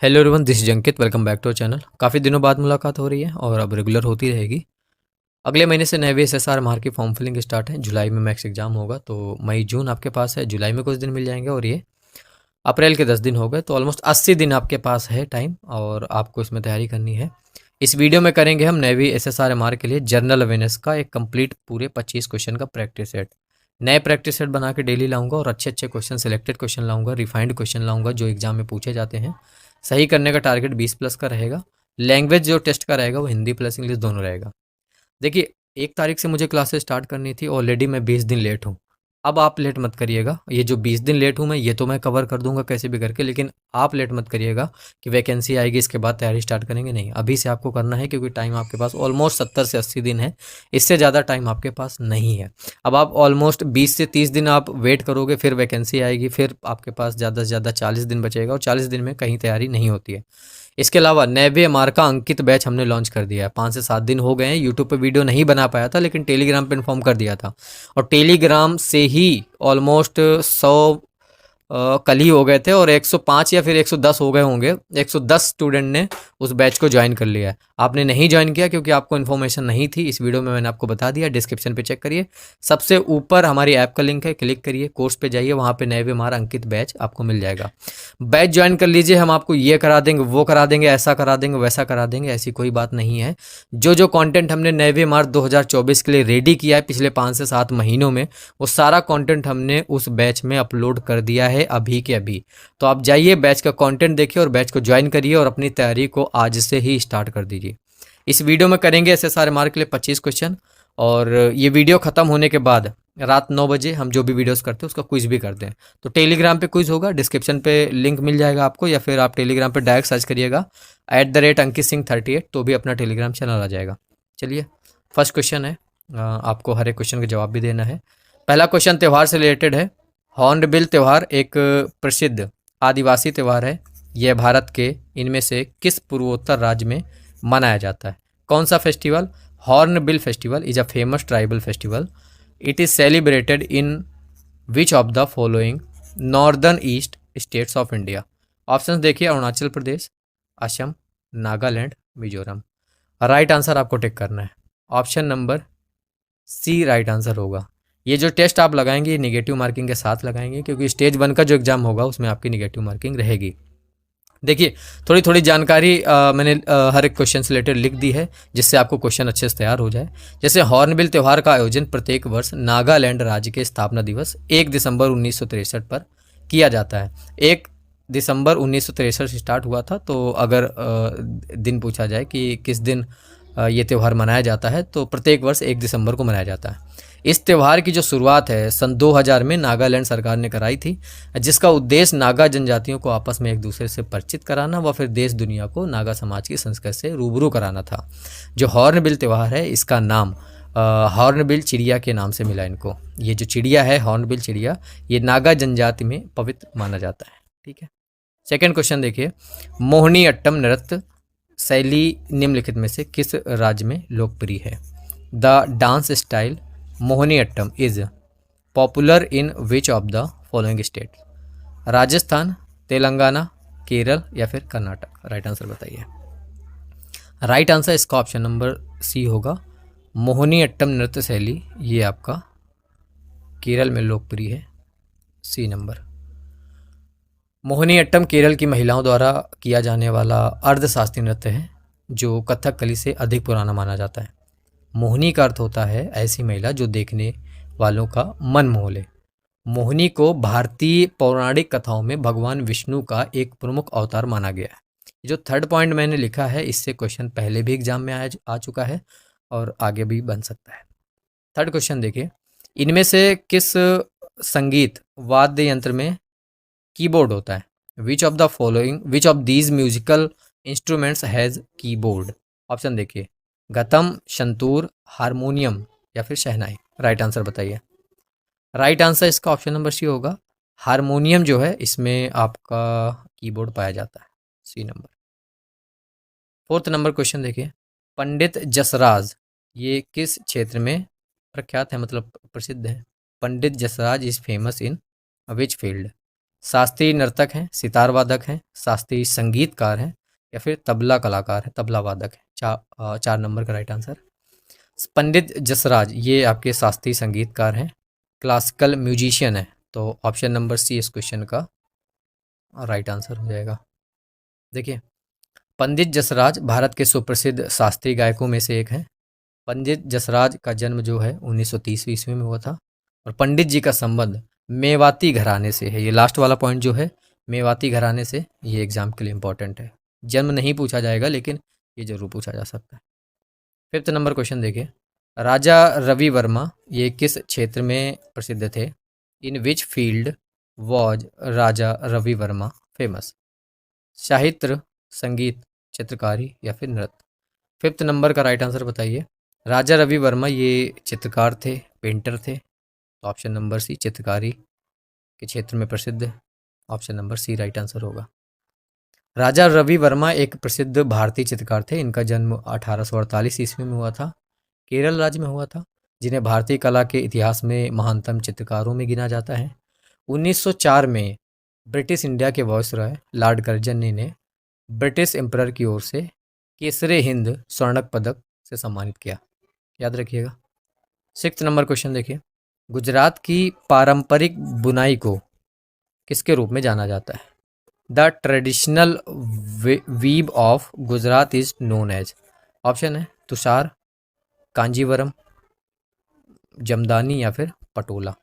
Hello everyone, this is Ankit. Welcome back to channel. काफ़ी दिनों बाद मुलाकात हो रही है और अब रेगुलर होती रहेगी। अगले महीने से नए SSR की फॉर्म फिलिंग स्टार्ट है। जुलाई में मैक्स एग्जाम होगा, तो मई जून आपके पास है। जुलाई में कुछ दिन मिल जाएंगे और ये अप्रैल के 10 दिन हो गए, तो ऑलमोस्ट 80 दिन आपके पास है टाइम और आपको इसमें तैयारी करनी है। इस वीडियो में करेंगे हम नेवी SSR के लिए जनरल अवेयरनेस का एक कंप्लीट पूरे 25 क्वेश्चन का प्रैक्टिस सेट। नए प्रैक्टिस सेट बना के डेली लाऊंगा और अच्छे अच्छे क्वेश्चन, सिलेक्टेड क्वेश्चन लाऊंगा, रिफाइंड क्वेश्चन लाऊंगा जो एग्जाम में पूछे जाते हैं। सही करने का टारगेट 20 प्लस का रहेगा। लैंग्वेज जो टेस्ट का रहेगा वो हिंदी प्लस इंग्लिश दोनों रहेगा। देखिए, 1 तारीख से मुझे क्लासेस स्टार्ट करनी थी, ऑलरेडी मैं 20 दिन लेट हूँ। अब आप लेट मत करिएगा। ये जो 20 दिन लेट हूँ मैं, ये तो मैं कवर कर दूंगा कैसे भी करके, लेकिन आप लेट मत करिएगा कि वैकेंसी आएगी इसके बाद तैयारी स्टार्ट करेंगे। नहीं, अभी से आपको करना है, क्योंकि टाइम आपके पास ऑलमोस्ट 70 से 80 दिन है। इससे ज़्यादा टाइम आपके पास नहीं है। अब आप ऑलमोस्ट 20 से 30 दिन आप वेट करोगे, फिर वैकेंसी आएगी, फिर आपके पास ज़्यादा से ज़्यादा 40 दिन बचेगा और 40 दिन में कहीं तैयारी नहीं होती है। इसके अलावा नेवी एमआर का अंकित बैच हमने लॉन्च कर दिया है। 5 से 7 दिन हो गए हैं। यूट्यूब पे वीडियो नहीं बना पाया था, लेकिन टेलीग्राम पे इन्फॉर्म कर दिया था और टेलीग्राम से ही ऑलमोस्ट 100 कल ही हो गए थे और 105 या फिर 110 हो गए होंगे। 110 स्टूडेंट ने उस बैच को ज्वाइन कर लिया है। आपने नहीं ज्वाइन किया क्योंकि आपको इन्फॉर्मेशन नहीं थी। इस वीडियो में मैंने आपको बता दिया। डिस्क्रिप्शन पे चेक करिए, सबसे ऊपर हमारी ऐप का लिंक है, क्लिक करिए, कोर्स पे जाइए, वहाँ पे नए हमारा अंकित बैच आपको मिल जाएगा। बैच ज्वाइन कर लीजिए। हम आपको ये करा देंगे, वो करा देंगे, ऐसा करा देंगे, वैसा करा देंगे, ऐसी कोई बात नहीं है। जो जो कंटेंट हमने नेवी मार्च 2024 के लिए रेडी किया है पिछले 5 से 7 महीनों में, वो सारा कंटेंट हमने उस बैच में अपलोड कर दिया है अभी के अभी। तो आप जाइए, बैच का कंटेंट देखिए और बैच को ज्वाइन करिए और अपनी तैयारी को आज से ही स्टार्ट कर दीजिए। इस वीडियो में करेंगे SSR के लिए 25 क्वेश्चन और ये वीडियो ख़त्म होने के बाद रात 9 बजे हम जो भी वीडियोस करते हैं उसका क्विज भी करते हैं। तो टेलीग्राम पे क्विज होगा, डिस्क्रिप्शन पे लिंक मिल जाएगा आपको, या फिर आप टेलीग्राम पे डायरेक्ट सर्च करिएगा @अंकित सिंह 38, तो भी अपना टेलीग्राम चैनल आ जाएगा। चलिए, फर्स्ट क्वेश्चन है। आपको हर एक क्वेश्चन का जवाब भी देना है। पहला क्वेश्चन त्यौहार से रिलेटेड है। हॉर्नबिल त्यौहार एक प्रसिद्ध आदिवासी त्यौहार है। यह भारत के इनमें से किस पूर्वोत्तर राज्य में मनाया जाता है? कौन सा festival? Hornbill festival is a famous tribal festival. It is celebrated in which of the following northern east states of India? Option देखिए, अरुणाचल प्रदेश, असम, नागालैंड, मिजोरम। राइट आंसर आपको टिक करना है। Option number C right answer होगा। ये जो टेस्ट आप लगाएंगे ये निगेटिव मार्किंग के साथ लगाएंगे, क्योंकि स्टेज 1 का जो एग्जाम होगा उसमें आपकी निगेटिव मार्किंग रहेगी। देखिए, थोड़ी थोड़ी जानकारी मैंने हर एक क्वेश्चन से रिलेटेड लिख दी है, जिससे आपको क्वेश्चन अच्छे से तैयार हो जाए। जैसे हॉर्नबिल त्यौहार का आयोजन प्रत्येक वर्ष नागालैंड राज्य के स्थापना दिवस 1 दिसंबर 1963 पर किया जाता है। 1 दिसंबर 1963 से स्टार्ट हुआ था। तो अगर दिन पूछा जाए कि किस दिन ये त्यौहार मनाया जाता है, तो प्रत्येक वर्ष 1 दिसंबर को मनाया जाता है। इस त्यौहार की जो शुरुआत है सन 2000 में नागालैंड सरकार ने कराई थी, जिसका उद्देश्य नागा जनजातियों को आपस में एक दूसरे से परिचित कराना व फिर देश दुनिया को नागा समाज की संस्कृति से रूबरू कराना था। जो हॉर्नबिल त्यौहार है, इसका नाम हॉर्नबिल चिड़िया के नाम से मिला इनको। ये जो चिड़िया है हॉर्नबिल चिड़िया, ये नागा जनजाति में पवित्र माना जाता है। ठीक है। सेकेंड क्वेश्चन देखिए, मोहिनी अट्टम नृत्य शैली निम्नलिखित में से किस राज्य में लोकप्रिय है? The dance style Mohiniyattam is popular in which of the following state? Rajasthan, Telangana, Kerala या फिर कर्नाटक? राइट आंसर बताइए। राइट आंसर इसका ऑप्शन नंबर सी होगा। मोहिनी अट्टम नृत्य शैली ये आपका केरल में लोकप्रिय है। सी नंबर। मोहिनी अट्टम केरल की महिलाओं द्वारा किया जाने वाला अर्धशास्त्रीय नृत्य है, जो कथकली से अधिक पुराना माना जाता है। मोहिनी का अर्थ होता है ऐसी महिला जो देखने वालों का मन मोह ले। मोहिनी को भारतीय पौराणिक कथाओं में भगवान विष्णु का एक प्रमुख अवतार माना गया है। जो थर्ड पॉइंट मैंने लिखा है, इससे क्वेश्चन पहले भी एग्जाम में आ चुका है और आगे भी बन सकता है। थर्ड क्वेश्चन देखिए, इनमें से किस संगीत वाद्य यंत्र में कीबोर्ड होता है? Which of these musical instruments has keyboard? Option देखिए, गतम, संतूर, हारमोनियम या फिर शहनाई। राइट आंसर बताइए। राइट आंसर इसका ऑप्शन नंबर सी होगा। हारमोनियम जो है इसमें आपका कीबोर्ड पाया जाता है। सी नंबर। फोर्थ नंबर क्वेश्चन देखिए, पंडित जसराज ये किस क्षेत्र में प्रख्यात है, मतलब प्रसिद्ध है? Pandit Jasraj is famous in which field? शास्त्रीय नर्तक हैं, सितार वादक हैं, शास्त्रीय संगीतकार हैं या फिर तबला कलाकार है, तबला वादक है। 4 नंबर का राइट आंसर। पंडित जसराज ये आपके शास्त्रीय संगीतकार हैं, क्लासिकल म्यूजिशियन है, तो ऑप्शन नंबर सी इस क्वेश्चन का राइट आंसर हो जाएगा। देखिए, पंडित जसराज भारत के सुप्रसिद्ध शास्त्रीय गायकों में से एक हैं। पंडित जसराज का जन्म जो है 1930 ईस्वी में हुआ था और पंडित जी का संबंध मेवाती घराने से है। ये लास्ट वाला पॉइंट जो है मेवाती घराने से, ये एग्जाम के लिए इंपॉर्टेंट है। जन्म नहीं पूछा जाएगा लेकिन ये जरूर पूछा जा सकता है। 5th नंबर क्वेश्चन देखिए, राजा रवि वर्मा ये किस क्षेत्र में प्रसिद्ध थे? In which field was Raja Ravi Varma famous? साहित्य, संगीत, चित्रकारी या फिर नृत्य? 5th नंबर का राइट आंसर बताइए। राजा रवि वर्मा ये चित्रकार थे, पेंटर थे, तो ऑप्शन नंबर सी चित्रकारी के क्षेत्र में प्रसिद्ध है। Option number C right answer होगा। राजा रवि वर्मा एक प्रसिद्ध भारतीय चित्रकार थे। इनका जन्म 1848 ईस्वी में हुआ था, केरल राज्य में हुआ था, जिन्हें भारतीय कला के इतिहास में महानतम चित्रकारों में गिना जाता है। 1904 में ब्रिटिश इंडिया के वायसरॉय लॉर्ड कर्जन ने ब्रिटिश एम्परर की ओर से केसरे हिंद स्वर्णक पदक से सम्मानित किया, याद रखिएगा। 6th नंबर क्वेश्चन देखिए, गुजरात की पारंपरिक बुनाई को किसके रूप में जाना जाता है? The traditional weave of Gujarat is known as. Option है तुषार, कांजीवरम, जमदानी या फिर पटोला।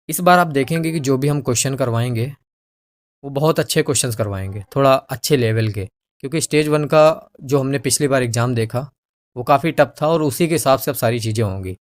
इस बार आप देखेंगे कि जो भी हम क्वेश्चन करवाएंगे वो बहुत अच्छे क्वेश्चंस करवाएंगे, थोड़ा अच्छे लेवल के, क्योंकि स्टेज 1 का जो हमने पिछली बार एग्ज़ाम देखा वो काफ़ी टफ था और उसी के हिसाब से अब सारी चीज़ें होंगी।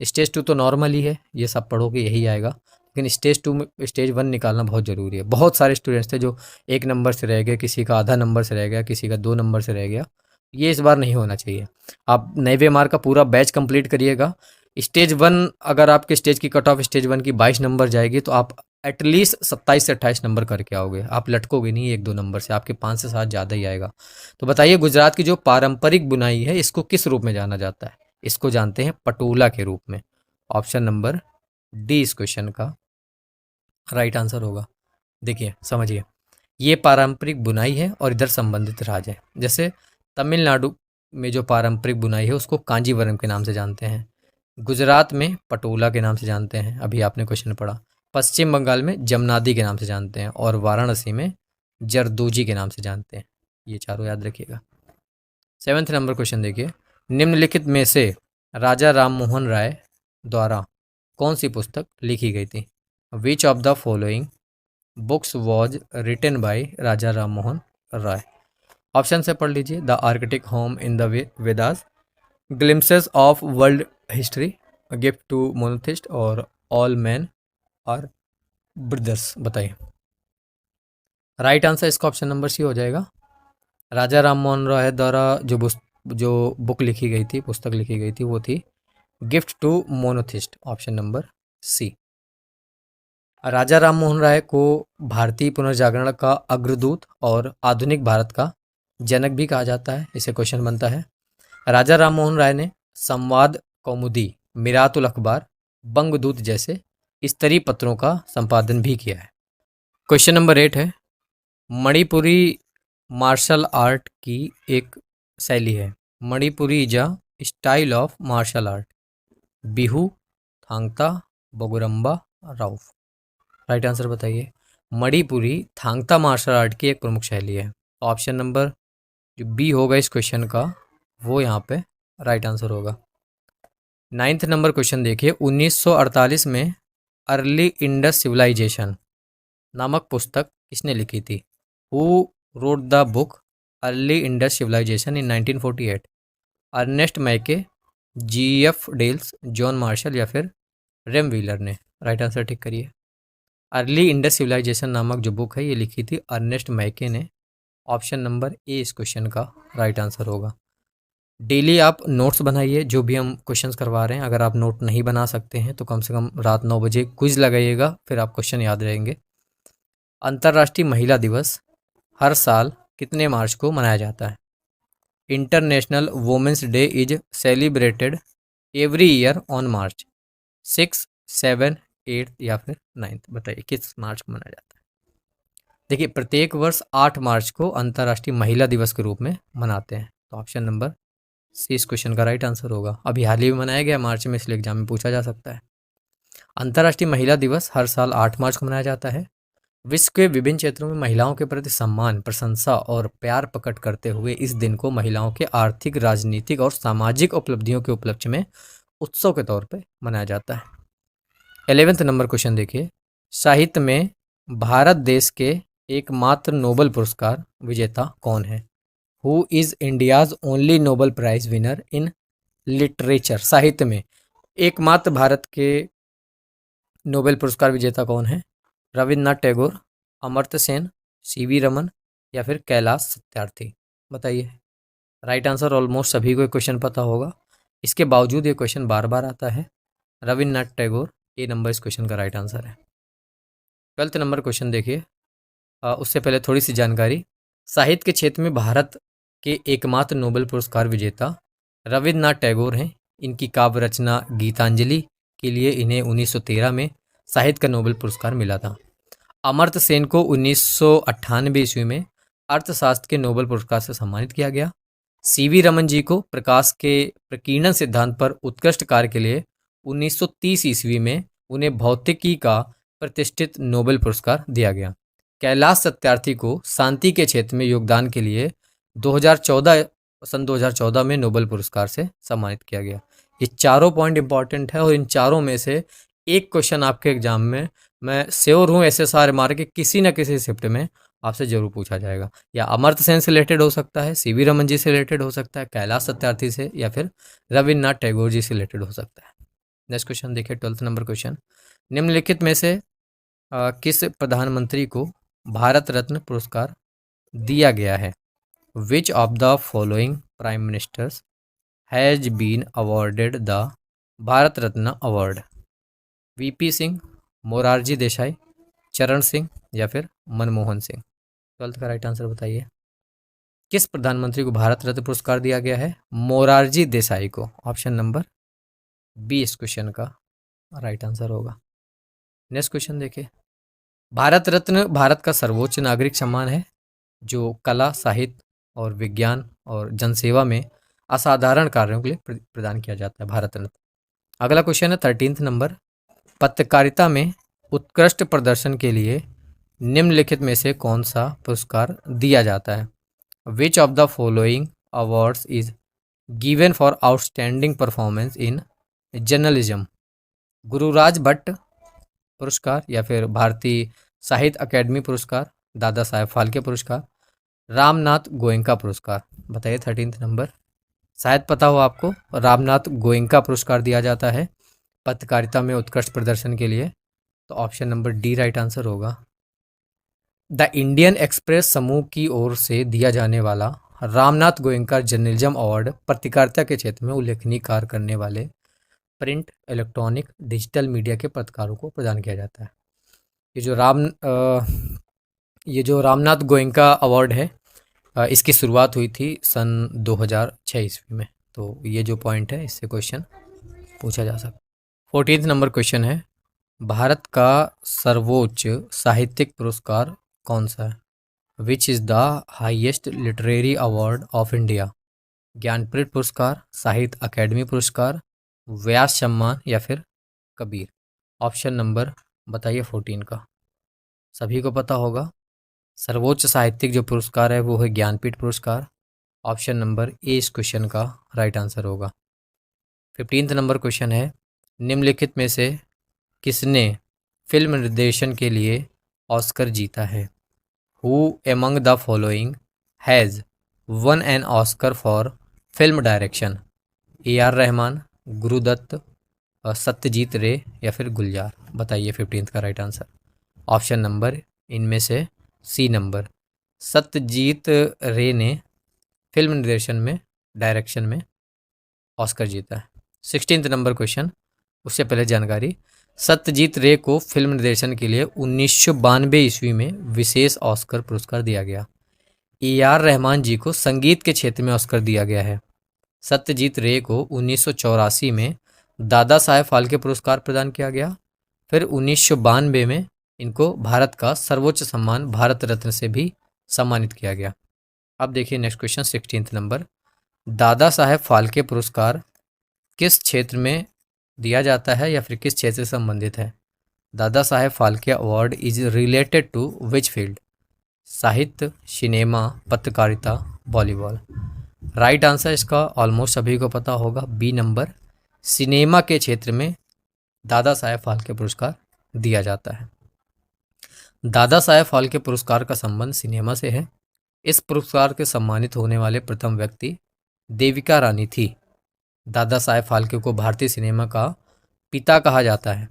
स्टेज 2 तो नॉर्मल ही है, ये सब पढ़ोगे यही आएगा, लेकिन स्टेज 2 में स्टेज 1 निकालना बहुत ज़रूरी है। बहुत सारे स्टूडेंट्स थे जो 1 नंबर से रह गए, किसी का आधा नंबर से रह गया, किसी का 2 नंबर से रह गया। ये इस बार नहीं होना चाहिए। आप 90 मार्क का पूरा बैच कंप्लीट करिएगा। स्टेज 1 अगर आपके स्टेज की कट ऑफ स्टेज 1 की 22 नंबर जाएगी तो आप एटलीस्ट 27 से 28 नंबर करके आओगे। आप लटकोगे नहीं 1-2 नंबर से, आपके 5 से 7 ज़्यादा ही आएगा। तो बताइए, गुजरात की जो पारंपरिक बुनाई है इसको किस रूप में जाना जाता है? इसको जानते हैं पटोला के रूप में। ऑप्शन नंबर डी इस क्वेश्चन का राइट आंसर होगा। देखिए समझिए, ये पारंपरिक बुनाई है और इधर संबंधित राज्य है। जैसे तमिलनाडु में जो पारंपरिक बुनाई है उसको कांजीवरम के नाम से जानते हैं, गुजरात में पटोला के नाम से जानते हैं, अभी आपने क्वेश्चन पढ़ा, पश्चिम बंगाल में जमनादी के नाम से जानते हैं और वाराणसी में जरदोजी के नाम से जानते हैं। ये चारों याद रखिएगा। 7th नंबर क्वेश्चन देखिए, निम्नलिखित में से राजा राम मोहन राय द्वारा कौन सी पुस्तक लिखी गई थी? Which of the following books was written by Raja Ram Mohan Roy? Option से पढ़ लीजिए। The architect home in the Vedas, glimpses of world history, gift to monotheist और ऑल मैन आर ब्रदर्स। बताइए राइट आंसर इसका ऑप्शन नंबर सी हो जाएगा। राजा राम मोहन राय द्वारा जो बुक लिखी गई थी, पुस्तक लिखी गई थी, वो थी gift to monotheist, option number c. Raja Ram Mohan Roy को भारतीय पुनर्जागरण का अग्रदूत और आधुनिक भारत का जनक भी कहा जाता है। इसे क्वेश्चन बनता है, राजा राम मोहन राय ने संवाद कौमुदी, मिरातुल अखबार, बंगदूत जैसे स्तरीय पत्रों का संपादन भी किया है। क्वेश्चन नंबर 8 है, मणिपुरी मार्शल आर्ट की एक शैली है। Manipuri is a style of martial art. Bihu, Thangta, Bagurumba, Rouf. Right answer बताइए। मणिपुरी थांगता मार्शल आर्ट की एक प्रमुख शैली है। ऑप्शन नंबर जो बी होगा इस क्वेश्चन का वो यहाँ पे राइट आंसर होगा। 9th नंबर क्वेश्चन देखिए, 1948 में अर्ली इंडस सिविलाइजेशन नामक पुस्तक किसने लिखी थी? Who wrote the book early Indus civilization in 1948? Ernest Mackay, G.F. Dales, John Marshall या फिर रेम व्हीलर ने? राइट आंसर ठीक करिए। अर्ली इंडस सिविलाइजेशन नामक जो बुक है ये लिखी थी अर्नेस्ट मैके ने। ऑप्शन नंबर ए इस क्वेश्चन का राइट आंसर होगा। डेली आप नोट्स बनाइए, जो भी हम क्वेश्चंस करवा रहे हैं। अगर आप नोट नहीं बना सकते हैं तो कम से कम रात 9 बजे क्विज लगाइएगा, फिर आप क्वेश्चन याद रहेंगे। अंतर्राष्ट्रीय महिला दिवस हर साल कितने मार्च को मनाया जाता है? International women's day is celebrated every year on March 6, 7, 8 या फिर 9? बताइए किस मार्च को मनाया जाता है? देखिए, प्रत्येक वर्ष 8 मार्च को अंतर्राष्ट्रीय महिला दिवस के रूप में मनाते हैं। तो ऑप्शन नंबर सी इस क्वेश्चन का राइट आंसर होगा। अभी हाल ही में मनाया गया मार्च में, इसलिए एग्जाम में पूछा जा सकता है। अंतर्राष्ट्रीय महिला दिवस हर साल 8 मार्च को मनाया जाता है। विश्व के विभिन्न क्षेत्रों में महिलाओं के प्रति सम्मान, प्रशंसा और प्यार प्रकट करते हुए इस दिन को महिलाओं के आर्थिक, राजनीतिक और सामाजिक उपलब्धियों के उपलक्ष्य में उत्सव के तौर पर मनाया जाता है। 11वें नंबर क्वेश्चन देखिए, साहित्य में भारत देश के एकमात्र नोबेल पुरस्कार विजेता कौन है? Who is India's only Nobel prize winner in literature? साहित्य में एकमात्र भारत के नोबेल पुरस्कार विजेता कौन है? रविन्द्रनाथ टैगोर, अमर्त्य सेन, सीवी रमन या फिर कैलाश सत्यार्थी? बताइए। राइट आंसर ऑलमोस्ट सभी को ये क्वेश्चन पता होगा, इसके बावजूद ये क्वेश्चन बार बार आता है। रविन्द्रनाथ टैगोर, ये नंबर इस क्वेश्चन का राइट आंसर है। 12 नंबर क्वेश्चन देखिए, उससे पहले थोड़ी सी जानकारी। साहित्य के क्षेत्र में भारत के एकमात्र नोबेल पुरस्कार विजेता रविन्द्रनाथ टैगोर हैं। इनकी काव्य रचना गीतांजलि के लिए इन्हें 1913 में साहित्य का नोबेल पुरस्कार मिला था। अमर्त्य सेन को 1998 ईस्वी में अर्थशास्त्र के नोबेल पुरस्कार से सम्मानित किया गया। सीवी रमन जी को प्रकाश के प्रकीर्णन सिद्धांत पर उत्कृष्ट कार्य के लिए 1930 ईस्वी में उन्हें भौतिकी का प्रतिष्ठित नोबेल पुरस्कार दिया गया। कैलाश सत्यार्थी को शांति के क्षेत्र में योगदान के लिए 2014 में नोबेल पुरस्कार से सम्मानित किया गया। ये चारों पॉइंट इंपॉर्टेंट है और इन चारों में से एक क्वेश्चन आपके एग्जाम में मैं श्योर हूँ SSR के किसी न किसी शिफ्ट में आपसे जरूर पूछा जाएगा। या अमर्त्य सेन से रिलेटेड हो सकता है, सीवी रमन जी से रिलेटेड हो सकता है, कैलाश सत्यार्थी से, या फिर रविन्द्रनाथ टैगोर जी से रिलेटेड हो सकता है। नेक्स्ट क्वेश्चन देखिए, 12 नंबर क्वेश्चन। निम्नलिखित में से किस प्रधानमंत्री को भारत रत्न पुरस्कार दिया गया है? Which of the following prime ministers has been awarded the Bharat Ratna award? VP Singh, Morarji Desai, Charan Singh या फिर मनमोहन सिंह? 12 का राइट आंसर बताइए। किस प्रधानमंत्री को भारत रत्न पुरस्कार दिया गया है? मोरारजी देसाई को। ऑप्शन नंबर बी इस क्वेश्चन का राइट आंसर होगा। नेक्स्ट क्वेश्चन देखिए, भारत रत्न भारत का सर्वोच्च नागरिक सम्मान है जो कला, साहित्य और विज्ञान और जनसेवा में असाधारण कार्यों के लिए प्रदान किया जाता है, भारत रत्न। अगला क्वेश्चन है 13 नंबर, पत्रकारिता में उत्कृष्ट प्रदर्शन के लिए निम्नलिखित में से कौन सा पुरस्कार दिया जाता है? Which of the following awards is given for outstanding performance in journalism? Gururaj Bhatt पुरस्कार या फिर भारतीय साहित्य अकेडमी पुरस्कार, दादा साहेब फाल्के पुरस्कार, रामनाथ गोयनका पुरस्कार? बताइए 13 नंबर। शायद पता हो आपको, रामनाथ गोयनका पुरस्कार दिया जाता है पत्रकारिता में उत्कृष्ट प्रदर्शन के लिए। तो option number D right answer होगा। द इंडियन एक्सप्रेस समूह की ओर से दिया जाने वाला रामनाथ गोयनका जर्नलिज्म अवार्ड पत्रकारिता के क्षेत्र में उल्लेखनीय कार्य करने वाले प्रिंट, इलेक्ट्रॉनिक, डिजिटल मीडिया के पत्रकारों को प्रदान किया जाता है। ये जो रामनाथ गोयनका अवार्ड है, इसकी शुरुआत हुई थी सन 2006 ईस्वी में। तो ये जो पॉइंट है, इससे क्वेश्चन पूछा जा सकता है। 14 नंबर क्वेश्चन है, भारत का सर्वोच्च साहित्यिक पुरस्कार कौन सा है? Which is the highest literary award of India? Jnanpith पुरस्कार, साहित्य अकेडमी पुरस्कार, व्यास सम्मान या फिर कबीर? ऑप्शन नंबर बताइए 14 का। सभी को पता होगा, सर्वोच्च साहित्यिक जो पुरस्कार है वो है ज्ञानपीठ पुरस्कार। ऑप्शन नंबर ए इस क्वेश्चन का राइट आंसर होगा। 15 नंबर क्वेश्चन है, निम्नलिखित में से किसने फिल्म निर्देशन के लिए ऑस्कर जीता है? Who among the following has won an Oscar for film direction? AR Rahman, Guru Dutt, Satyajit Ray या फिर गुलजार? बताइए 15 का राइट आंसर। ऑप्शन नंबर इनमें से सी नंबर, सत्यजीत रे ने फिल्म निर्देशन में, डायरेक्शन में ऑस्कर जीता है। 16 नंबर क्वेश्चन, उससे पहले जानकारी, सत्यजीत रे को फिल्म निर्देशन के लिए 1992 ईस्वी में विशेष ऑस्कर पुरस्कार दिया गया। AR रहमान जी को संगीत के क्षेत्र में ऑस्कर दिया गया है। सत्यजीत रे को 1984 में दादा साहेब फाल्के पुरस्कार प्रदान किया गया। फिर 1992 में इनको भारत का सर्वोच्च सम्मान भारत रत्न से भी सम्मानित किया गया। अब देखिए नेक्स्ट क्वेश्चन 16th नंबर। दादा साहेब फाल्के पुरस्कार किस क्षेत्र में दिया जाता है या फिर किस क्षेत्र से संबंधित है? Dada Saheb Phalke award is related to which field? साहित्य, सिनेमा, पत्रकारिता, वॉलीबॉल। राइट आंसर इसका ऑलमोस्ट सभी को पता होगा, बी नंबर, सिनेमा के क्षेत्र में दादा साहेब फाल्के पुरस्कार दिया जाता है। दादा साहेब फाल्के पुरस्कार का संबंध सिनेमा से है। इस पुरस्कार के सम्मानित होने वाले प्रथम व्यक्ति देविका रानी थी। दादा साहेब फाल्के को भारतीय सिनेमा का पिता कहा जाता है।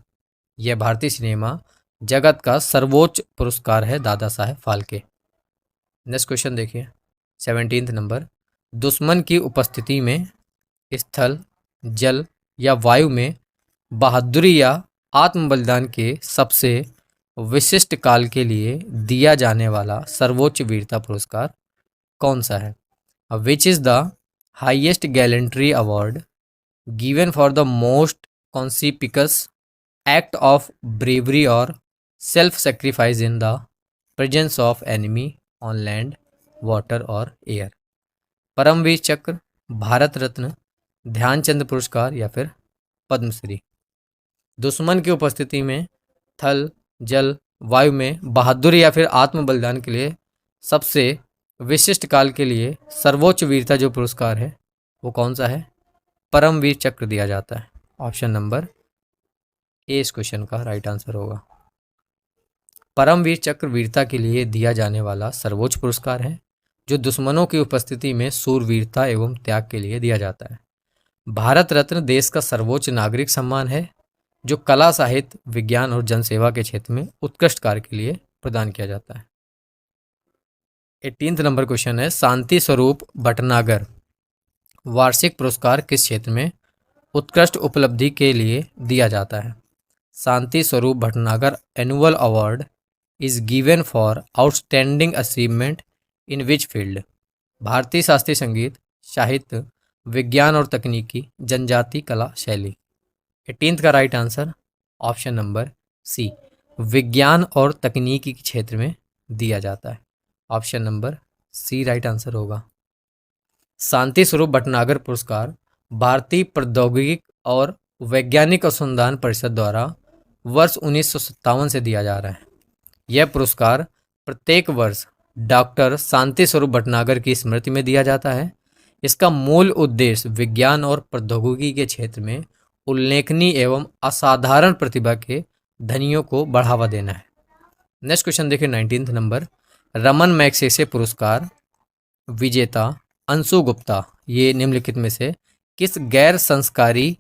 यह भारतीय सिनेमा जगत का सर्वोच्च पुरस्कार है दादा साहेब फाल्के। नेक्स्ट क्वेश्चन देखिए 17th नंबर। दुश्मन की उपस्थिति में स्थल, जल या वायु में बहादुरी या आत्म बलिदान के सबसे विशिष्ट काल के लिए दिया जाने वाला सर्वोच्च वीरता पुरस्कार कौन सा है? Which is the highest gallantry award given for the most conspicuous act of bravery और self sacrifice in the presence of enemy on land, water और एयर? परमवीर चक्र, भारत रत्न, ध्यानचंद पुरस्कार या फिर पद्मश्री? दुश्मन की उपस्थिति में थल, जल, वायु में बहादुरी या फिर आत्म बलिदान के लिए सबसे विशिष्ट काल के लिए सर्वोच्च वीरता जो पुरस्कार है वो कौन सा है? परमवीर चक्र दिया जाता है। ऑप्शन नंबर ए इस क्वेश्चन का राइट आंसर होगा। परमवीर चक्र वीरता के लिए दिया जाने वाला सर्वोच्च पुरस्कार है जो दुश्मनों की उपस्थिति में सूरवीरता एवं त्याग के लिए दिया जाता है। भारत रत्न देश का सर्वोच्च नागरिक सम्मान है जो कला, साहित्य, विज्ञान और जनसेवा के क्षेत्र में उत्कृष्ट कार्य के लिए प्रदान किया जाता है। 18th नंबर क्वेश्चन है, शांति स्वरूप भटनागर वार्षिक पुरस्कार किस क्षेत्र में उत्कृष्ट उपलब्धि के लिए दिया जाता है? Shanti Swarup Bhatnagar annual award is given for outstanding achievement in which field? भारतीय शास्त्रीय संगीत, साहित्य, विज्ञान और तकनीकी, जनजाति, कला, शैली। 18th का right answer option number C, विज्ञान और तकनीकी के क्षेत्र में दिया जाता है। Option number C right answer होगा। शांति स्वरूप भटनागर पुरस्कार भारतीय प्रौद्योगिकी और वैज्ञानिक अनुसंधान परिषद द्वारा वर्ष 1957 से दिया जा रहा है। यह पुरस्कार प्रत्येक वर्ष डॉक्टर शांति स्वरूप भटनागर की स्मृति में दिया जाता है। इसका मूल उद्देश्य विज्ञान और प्रौद्योगिकी के क्षेत्र में उल्लेखनीय एवं असाधारण प्रतिभा के धनियों को बढ़ावा देना है। नेक्स्ट क्वेश्चन देखिए 19th नंबर। रमन मैग्सेसे पुरस्कार विजेता अंशु गुप्ता ये निम्नलिखित में से किस गैर सरकारी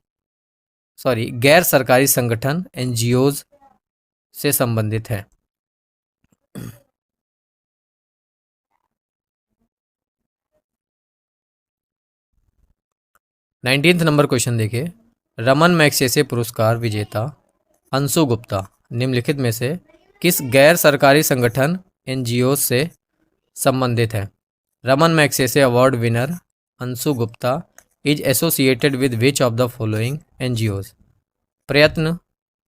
संगठन एनजीओज से संबंधित है? 19th नंबर क्वेश्चन देखिए। रमन मैग्सेसे पुरस्कार विजेता अंशु गुप्ता निम्नलिखित में से किस गैर सरकारी संगठन एनजीओ से संबंधित है? Raman Magsaysay award winner Anshu Gupta is associated with which of the following NGOs? प्रयत्न,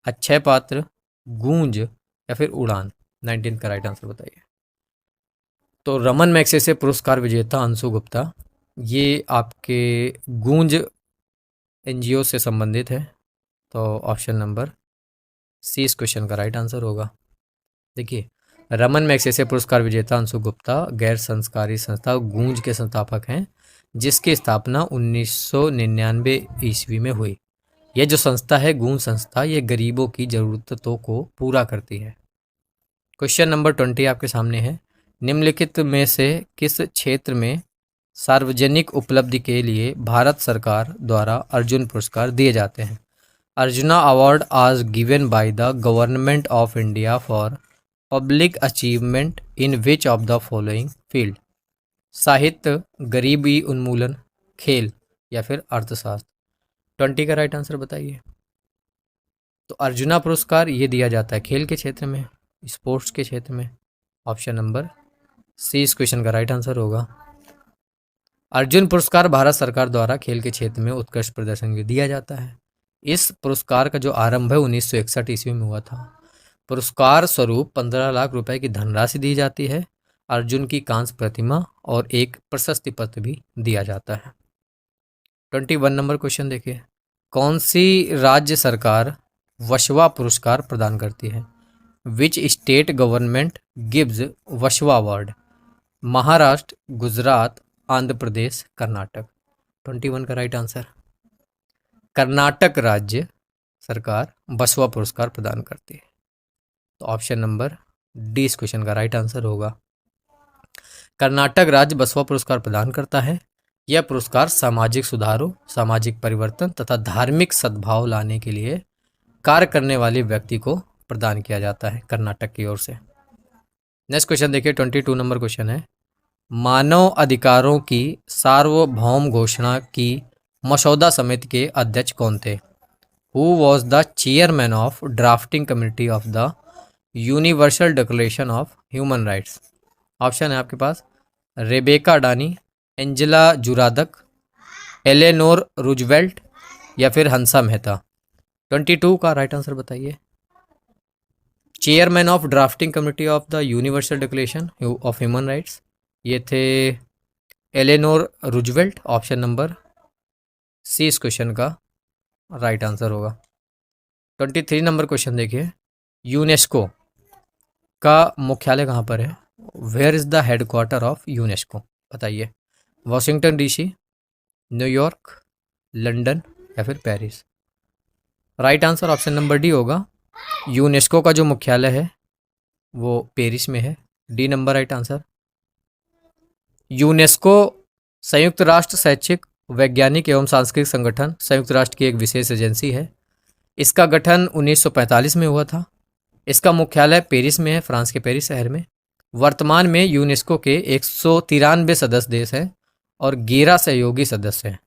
अक्षय पात्र, गूंज या फिर उड़ान? 19th का राइट आंसर बताइए। तो रमन मैग्सेसे पुरस्कार विजेता अंशु गुप्ता ये आपके गूंज एनजीओ से संबंधित है। तो ऑप्शन नंबर सी इस क्वेश्चन का राइट आंसर होगा। देखिए रमन मैग्सेसे पुरस्कार विजेता अंशु गुप्ता गैर सरकारी संस्था गूंज के संस्थापक हैं जिसकी स्थापना 1999 ईस्वी में हुई। यह जो संस्था है गूंज संस्था ये गरीबों की ज़रूरतों को पूरा करती है। क्वेश्चन नंबर 20 आपके सामने है। निम्नलिखित में से किस क्षेत्र में सार्वजनिक उपलब्धि के लिए भारत सरकार द्वारा अर्जुन पुरस्कार दिए जाते हैं? अर्जुना अवार्ड आज given by the government of India for public achievement in which of the following field? साहित्य, गरीबी उन्मूलन, खेल या फिर अर्थशास्त्र? 20 का राइट आंसर बताइए। तो अर्जुना पुरस्कार ये दिया जाता है खेल के क्षेत्र में, स्पोर्ट्स के क्षेत्र में। ऑप्शन नंबर सी इस क्वेश्चन का राइट आंसर होगा। अर्जुन पुरस्कार भारत सरकार द्वारा खेल के क्षेत्र में उत्कृष्ट प्रदर्शन के लिए दिया जाता है। इस पुरस्कार का जो आरंभ है 1961 ईस्वी में हुआ था। पुरस्कार स्वरूप 15 लाख रुपए की धनराशि दी जाती है। अर्जुन की कांस्य प्रतिमा और एक प्रशस्ति पत्र भी दिया जाता है। 21 नंबर क्वेश्चन देखिए, कौन सी राज्य सरकार वशवा पुरस्कार प्रदान करती है? विच स्टेट गवर्नमेंट गिव्स वशवा अवार्ड? महाराष्ट्र, गुजरात, आंध्र प्रदेश, कर्नाटक। 21 का राइट आंसर कर्नाटक राज्य सरकार बसवा पुरस्कार प्रदान करती है। तो ऑप्शन नंबर डी इस क्वेश्चन का राइट आंसर होगा। कर्नाटक राज्य बसवा पुरस्कार प्रदान करता है। यह पुरस्कार सामाजिक सुधारों, सामाजिक परिवर्तन तथा धार्मिक सद्भाव लाने के लिए कार्य करने वाले व्यक्ति को प्रदान किया जाता है कर्नाटक की ओर से। नेक्स्ट क्वेश्चन देखिए, 22 नंबर क्वेश्चन है, मानव अधिकारों की सार्वभौम घोषणा की मसौदा समिति के अध्यक्ष कौन थे? Who was the chairman of drafting committee of the universal declaration of human rights? Option है आपके पास रेबेका अडानी, एंजेला जुरादक, एलेनोर रूजवेल्ट या फिर हंसा मेहता। 22 का राइट आंसर बताइए। Chairman of drafting committee of the universal declaration of human rights ये थे Eleanor Roosevelt. Option number c इस क्वेश्चन का राइट आंसर होगा। 23 नंबर क्वेश्चन देखिए, यूनेस्को का मुख्यालय कहाँ पर है? Where is the headquarter of UNESCO? बताइए। वॉशिंगटन डीसी, न्यूयॉर्क, लंदन या फिर Paris? Right answer option number D होगा। यूनेस्को का जो मुख्यालय है वो पेरिस में है। D number right answer. UNESCO संयुक्त राष्ट्र शैक्षिक, वैज्ञानिक एवं सांस्कृतिक संगठन संयुक्त राष्ट्र की एक विशेष एजेंसी है। इसका गठन 1945 में हुआ था। इसका मुख्यालय पेरिस में है, फ्रांस के पेरिस शहर में। वर्तमान में यूनेस्को के 193 सदस्य देश हैं और 11 सहयोगी सदस्य हैं।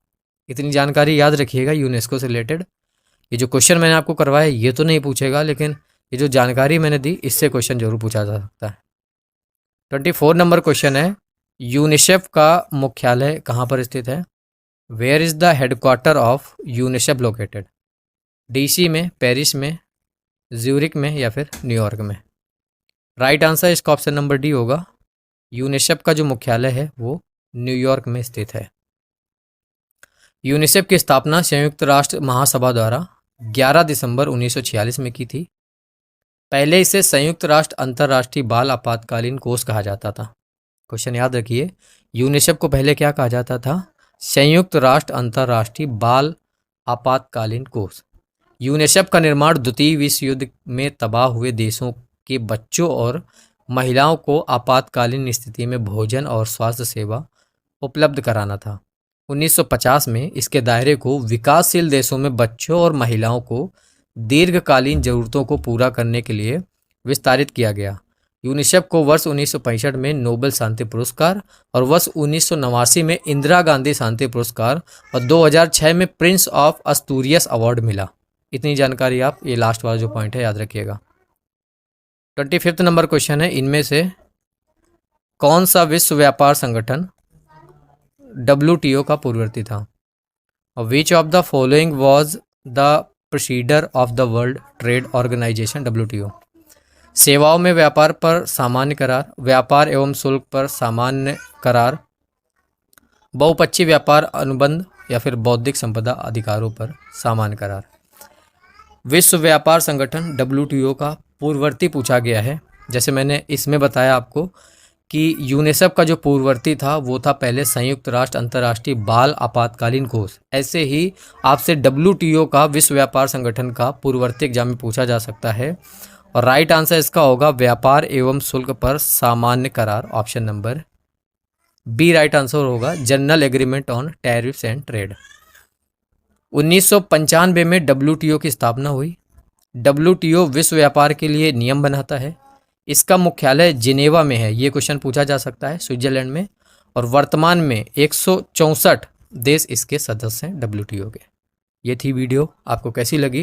इतनी जानकारी याद रखिएगा यूनेस्को से रिलेटेड। ये जो क्वेश्चन मैंने आपको करवाया ये तो नहीं पूछेगा, लेकिन ये जो जानकारी मैंने दी इससे क्वेश्चन जरूर पूछा जा सकता है। 24 नंबर क्वेश्चन है, यूनिसेफ का मुख्यालय कहाँ पर स्थित है? Where is the headquarter of UNICEF located? DC में, पेरिस में, ज्यूरिक में या फिर न्यूयॉर्क में? राइट आंसर इसका ऑप्शन नंबर डी होगा। यूनिसेफ का जो मुख्यालय है वो न्यूयॉर्क में स्थित है। यूनिसेफ की स्थापना संयुक्त राष्ट्र महासभा द्वारा 11 दिसंबर 1946 में की थी। पहले इसे संयुक्त राष्ट्र अंतर्राष्ट्रीय बाल आपातकालीन कोष कहा जाता था। क्वेश्चन याद रखिए, यूनिसेफ को पहले क्या कहा जाता था? संयुक्त राष्ट्र अंतर्राष्ट्रीय बाल आपातकालीन कोष। यूनिसेफ का निर्माण द्वितीय विश्व युद्ध में तबाह हुए देशों के बच्चों और महिलाओं को आपातकालीन स्थिति में भोजन और स्वास्थ्य सेवा उपलब्ध कराना था। 1950 में इसके दायरे को विकासशील देशों में बच्चों और महिलाओं को दीर्घकालीन जरूरतों को पूरा करने के लिए विस्तारित किया गया। यूनिसेफ को वर्ष 1965 में नोबेल शांति पुरस्कार और वर्ष 1989 में इंदिरा गांधी शांति पुरस्कार और 2006 में प्रिंस ऑफ अस्तूरियस अवार्ड मिला। इतनी जानकारी आप ये लास्ट वाला जो पॉइंट है याद रखिएगा। 25 नंबर क्वेश्चन है, इनमें से कौन सा विश्व व्यापार संगठन WTO का पूर्ववर्ती था? Which of the following was the procedure of the world trade organization WTO? सेवाओं में व्यापार पर सामान्य करार, व्यापार एवं शुल्क पर सामान्य करार, बहुपक्षीय व्यापार अनुबंध या फिर बौद्धिक संपदा अधिकारों पर सामान्य करार। विश्व व्यापार संगठन WTO का पूर्ववर्ती पूछा गया है। जैसे मैंने इसमें बताया आपको कि यूनिसेफ का जो पूर्ववर्ती था वो था पहले संयुक्त राष्ट्र अंतर्राष्ट्रीय बाल आपातकालीन कोष। ऐसे ही आपसे WTO का विश्व व्यापार संगठन का पूर्ववर्ती एग्जाम में पूछा जा सकता है और राइट आंसर इसका होगा व्यापार एवं शुल्क पर सामान्य करार। Option number b right answer होगा, general agreement on tariffs and trade. 1995 में WTO की स्थापना हुई। WTO विश्व व्यापार के लिए नियम बनाता है। इसका मुख्यालय जिनेवा में है। ये क्वेश्चन पूछा जा सकता है, स्विट्जरलैंड में। और वर्तमान में 164 देश इसके सदस्य हैं WTO के। ये थी वीडियो, आपको कैसी लगी?